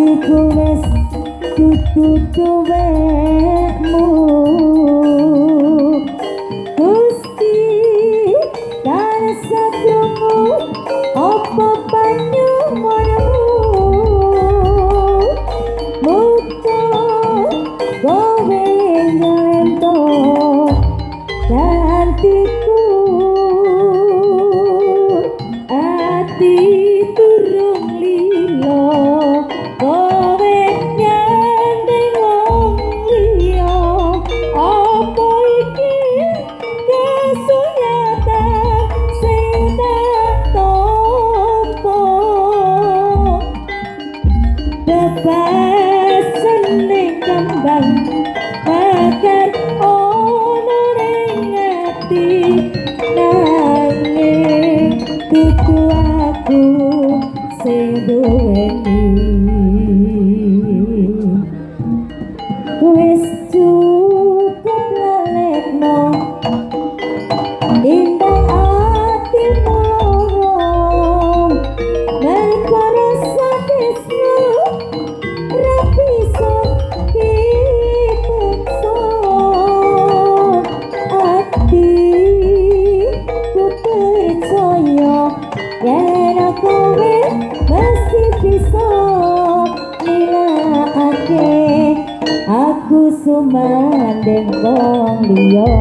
atiku wis dudu tuwekmu Gusti karesamu apa banyu monomu muka kowe nyelento hatiku ati turung lilo kowe nyandeng wong liya apa iki kesunyatan sing tak tampa bebasan ning kembang bakar ono ning ati nanging dudu aku sing duweni wis cukup lalekno indah atimu loro mergo rasa tresno ra bisa dipaksa ati ku percaya yen kowe mesti bisa nilakake aku sumandeng wong liya